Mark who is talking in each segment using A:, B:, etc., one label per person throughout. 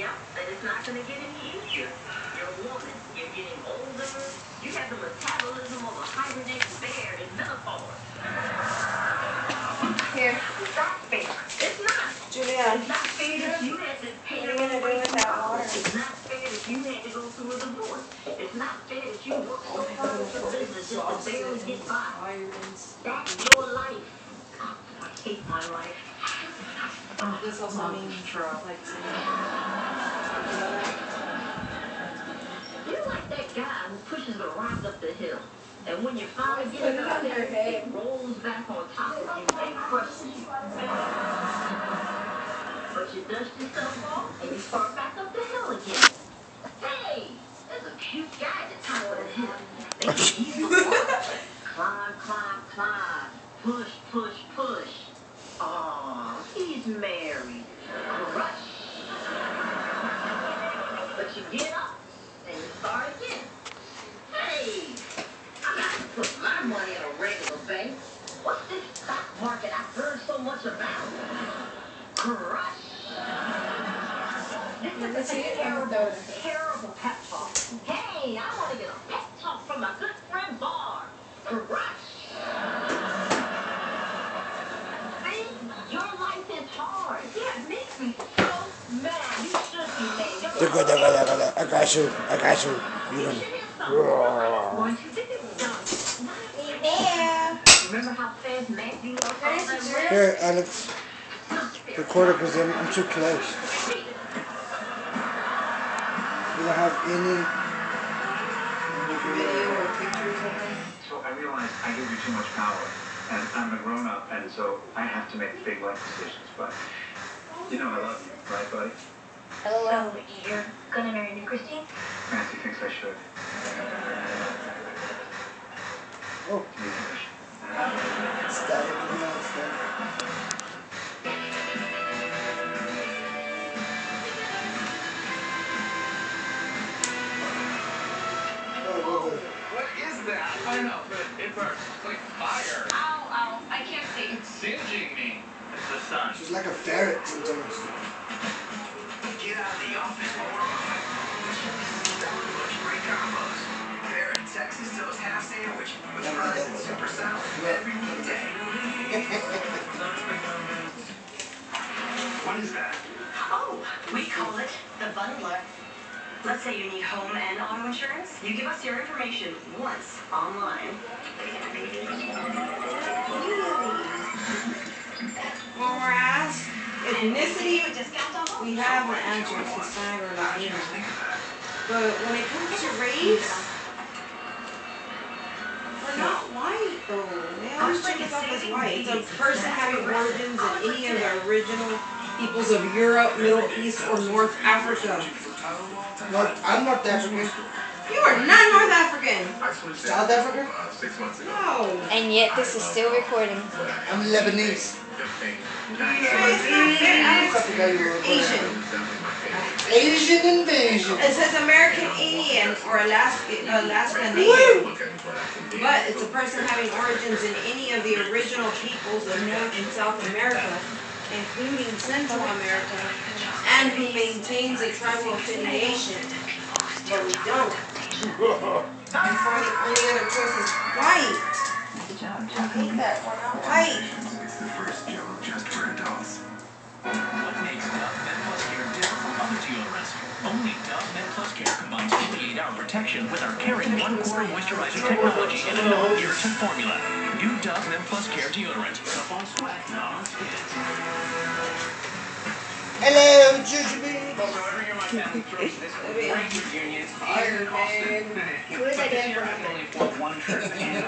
A: Yeah, and it's not going to get any easier. You're a woman. You're getting older. You have the metabolism of a hibernating bear in menopause.
B: Here.
A: It's not fair. It's not.
B: Julian.
A: It's not fair that you had to pay
B: What are you going to do with that water?
A: It's not fair that you had to go through a divorce. It's not fair that you worked so hard at your business just to barely get by. That's your life. Oh, I hate my life.
B: This also means like
A: You're like that guy who pushes a rock up the hill. And when you finally get it up there, it rolls back on top of you and crushes you. But you dust yourself off and you start back up the hill again. Hey, there's a cute guy at the top of the hill. Make it easy to walk. Climb, climb, climb. Push, push, push. Aw, he's married. Crush. But you get up and you start again. Hey, I got to put my money in a regular bank. What's this stock market I've heard so much about? Crush. This is a terrible, terrible pep talk. Hey, I want to get a pep talk from my good friend Bar. Crush. See, your life is hard. Yeah, it makes me so mad. You should be mad.
C: I got you. You
A: Remember how fast Matthew was?
C: Here, Alex. Record it because I'm too close. You don't have any
B: video or pictures of them.
D: So I realized I give you too much power, and I'm a grown-up, and so I have to make big life decisions. But you know I love you, right, buddy?
A: Hello. So you're gonna marry me, Christine?
D: Nancy thinks I should.
C: Oh.
D: Do you think I should?
E: What is that? I don't know, but it burns. It's like fire.
A: Ow, ow. I can't see.
E: It's singeing me. It's the sun.
C: She's like a ferret sometimes.
E: Get out of the office. Great combos. Ferret Texas toast half sandwich with fries and super salad every weekday. What is that?
A: Oh, we call it the bundler. Let's say you need home and auto insurance. You give us your information once online.
B: When we're asked ethnicity, we have an answer, it's Hispanic or Latino. But when it comes to race, we're not white though. They always think of us as white. It's a person having origins in any of the original peoples of Europe, Middle East, or North Africa.
C: I'm North African.
B: You are not North African.
C: South Africa?
E: 6 months ago.
B: No.
F: And yet this is still recording.
C: I'm Lebanese.
B: Asian.
C: Asian invasion.
B: It says American Indian or Alaska Native. But it's a person having origins in any of the original peoples of North and South America, including Central America, and who maintains a tribal affiliation. But we don't. Therefore, the only other choice is white. I hate that. We're not white.
D: This is the first joke just for adults.
G: What makes Dove Men Plus Care different from other deodorants? Only Dove Men Plus Care combines 48-hour protection with our caring one-quarter moisturizer technology in a non-irritant formula. New Dove Men Plus Care deodorant. Up on sweat, not on skin.
C: Hello, Jujubee.
E: So every year my family throws this great reunion.
B: Iron Man.
E: But this year I can only afford one trip. And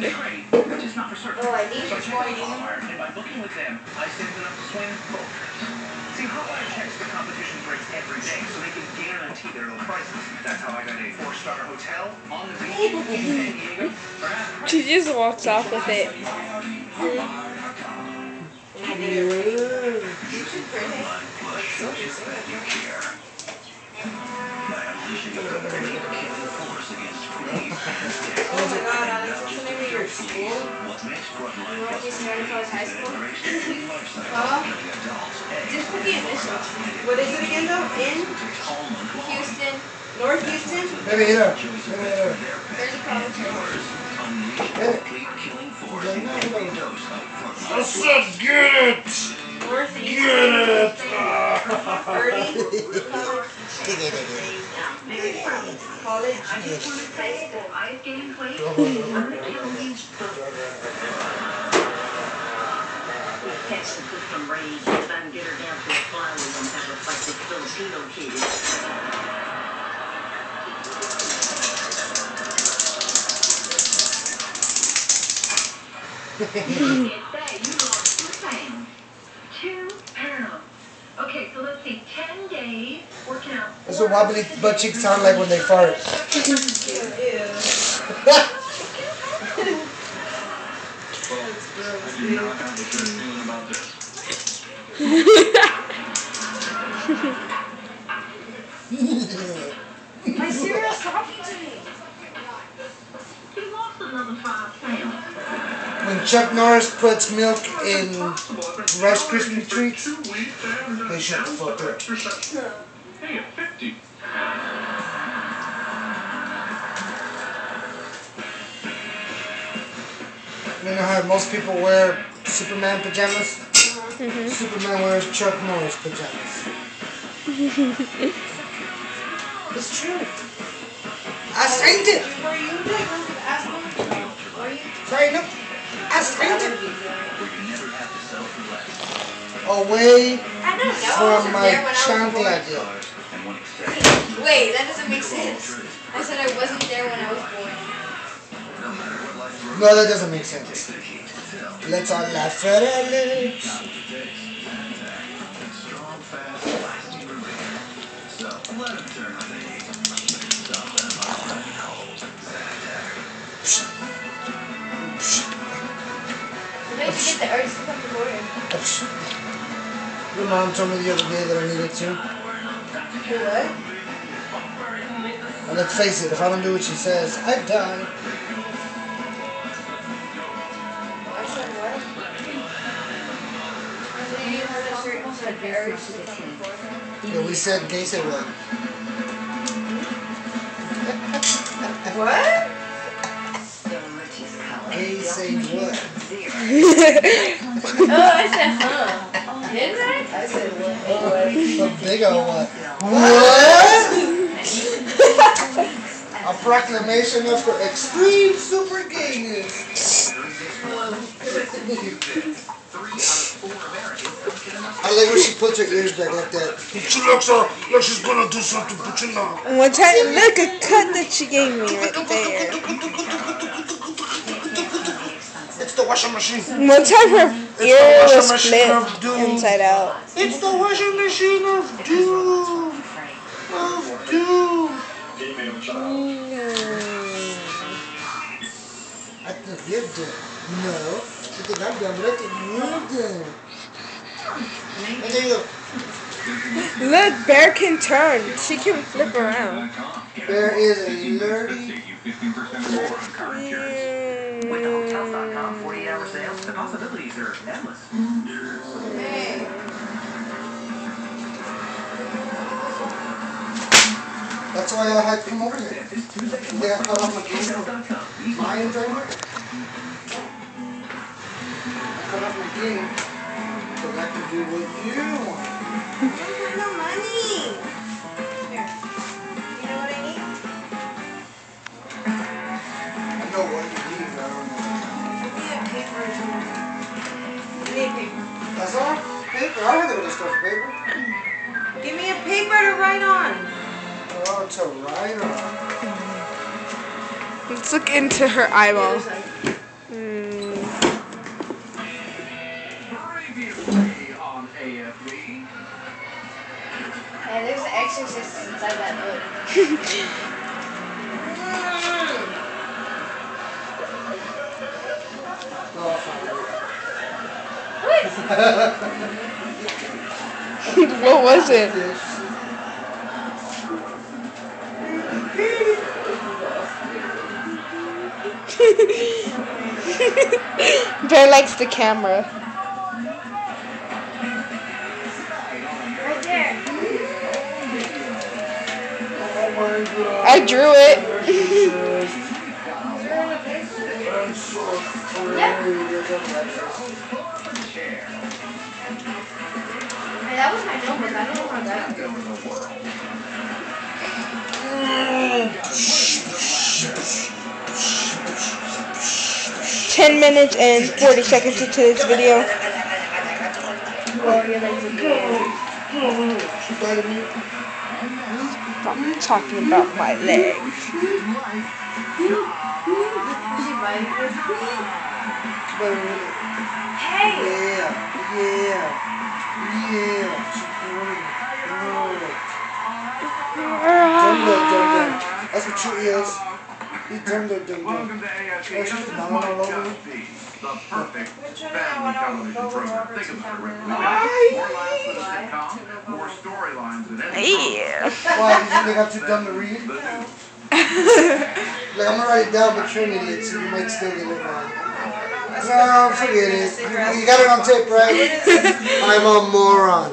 G: Great, just not for certain.
B: Oh, I need
G: So
B: to
G: check out Hotwire, and by booking with them, I saved enough to swing both trips. See, Hotwire checks the competition's rates every day, so they can guarantee their low prices. That's how I got a 4-star hotel on the beach in San Diego.
F: She just walks off with it.
B: I did it right.
G: You should pretty. So you said you care. By unleashing a complete killing force against fleas and ticks.
B: Oh my god, Alex, what's the name of your school?
G: What makes Frontline
B: Northeast Northern High School?
G: Generation
B: Huh?
G: killing adults? A.
B: be in Mission. What is it again though? In
F: Houston.
B: North Houston?
C: Maybe here. Maybe here.
F: There's a college here.
C: I said get it!
B: North
C: Get
B: Houston.
C: it!
B: Early college.
A: High school ice skating place. I'm gonna tell you Texas put some rage if I can get her down to the fly, we're gonna have her fight this Filipino kid. Look at that, you lost 2 pounds. 2 pounds. Okay, so let's see, 10 days, working out.
C: That's what wobbly butt cheeks sound like when they fart.
D: I do not have a good feeling about this.
B: My cereal's talking to me.
A: He lost another 5 pounds.
C: When Chuck Norris puts milk in Rice Krispie treats, they shut the fuck up.
D: Hey, a 50.
C: You know how most people wear Superman pajamas? Superman wears Chuck Norris pajamas. It's true. I signed it.
B: Were you like asking? Were you?
C: Sorry, no. I signed it.
G: Where you never have to settle for less.
C: Away
B: I don't know.
C: from my
B: There when I was born.
C: chancla.
G: And one exception.
F: Wait, that doesn't make sense. I said I wasn't there when I was born.
G: No matter what life throws,
C: No, that doesn't make sense.
G: the key to tell.
C: Let's all laugh at it.
G: Strong, fast, lasting relief. So, let them turn on the heat. Stop them all and hold. Sanitaire.
F: Where did you get the urge to come to border?
C: Your mom told me the other day that I needed to.
B: What?
C: And let's face it, if I don't do what she says, I die.
B: I said what? So you had a certain said the urge to come to border?
C: Yeah, we said gay said what?
B: What?
C: Gay say what?
F: Oh, I said, huh. Didn't I?
B: I said what?
C: A big old what? What? A proclamation of her extreme super gayness.
G: 3 out of 4 Americans don't get enough.
C: I like when she puts her ears back like that. She looks like she's gonna do something, but you know.
F: One time, look, a cut that she gave me right there.
C: It's the washing machine.
F: One time her ear
C: washing
F: was
C: machine
F: split
C: of doom.
F: inside out.
C: It's the washing machine of doom. Of doom. I think you're done. No. You think I'm done, but I think you're done. And there you go.
F: Look, Bear can turn. She can flip around.
C: There is a nerdy.
G: Save you 15% more on car insurance. With the Hotels.com 48-hour sales, the possibilities are endless.
B: Hey.
C: That's why I had to come over here. Yeah, I cut off my game. Lions right here. I cut off my game so that I can do what you want.
B: I don't have no money. Here. You know what I need?
C: I know what you need, but I don't know.
B: Give me a paper or something. I need paper.
C: That's all? Paper? I don't have to stuff paper.
B: Give me a paper to write on.
C: Oh, to write on.
F: Let's look into her eyeball.
B: The other side.
G: Previously on AFV.
F: Hey, there's an exorcist inside that book.
C: No, I'll find
F: What was it?
C: it.
F: Bear likes the camera. I drew it.
B: Hey, that was my notebook. I don't know how that.
F: 10 minutes and 40 seconds into this video. I'm talking about my legs.
C: That's what she is. He turned it down.
D: Welcome to AFC Just Be, the perfect family television program. Think about it, Rick. We've got more laughs than a sitcom, more storylines than any
F: Yeah.
C: Why? You think they got too dumb to read?
D: the news.
C: Like, I'm gonna write it down, but you're an idiot, so you might still get it wrong. No, forget it. You got it on tape, right? I'm a moron.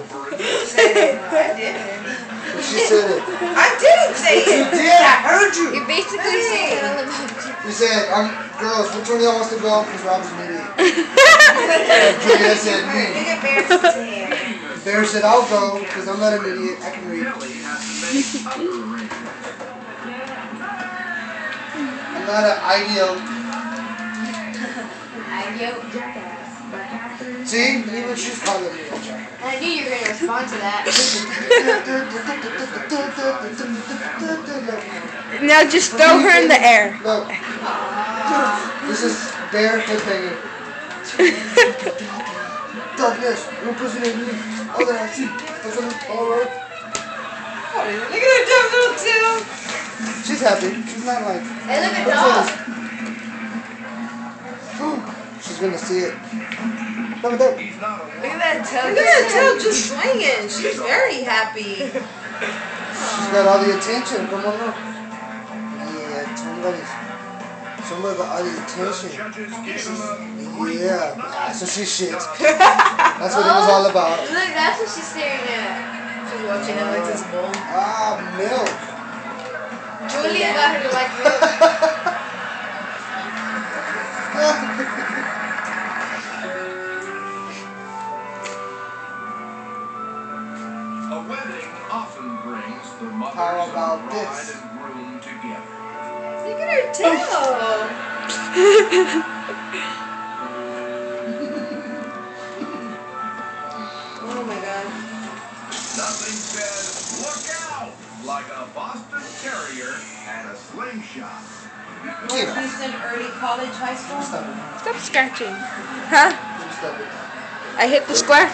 C: She said it.
B: I didn't say
C: You
B: it.
C: did. I heard you.
F: You basically said
C: You said, girls, which one of y'all wants to go? Because Rob's an idiot. Julia said me.
B: Look at Bear's hair.
C: Bear said, I'll go because I'm not an idiot. I can read.
D: Kelly has to make other arrangements.
C: I'm not an ideal. See? Even she's calling me a jackass.
B: I knew you were going to respond to that.
F: now just throw her in the air.
C: Look. This is Bear headbanging. Darkness, no pussy in me. All that I see. Alright.
B: Look at her dumb little tail.
C: She's happy. She's not like.
B: Hey, look at
C: dog. She's gonna see it. Look at that.
B: Look at that tail. Look at that tail just swinging. She's very happy.
C: She's got all the attention. Come on, look. Yeah, somebody got all the attention. Yeah, so she shits. That's what it was all about.
B: Look, that's what she's staring at. She's watching it like this bowl.
C: Ah, milk.
B: Julia got her to like milk.
D: A wedding often brings the mothers
C: How
D: of
C: about
D: the bride
C: this?
D: and groom together.
B: Look at her tail. Oh my god.
D: Nothing says look out like a Boston Terrier and a slingshot.
B: Houston Early College High School.
C: Stop it.
F: Stop scratching. Huh?
C: Stop it.
F: I hit the square.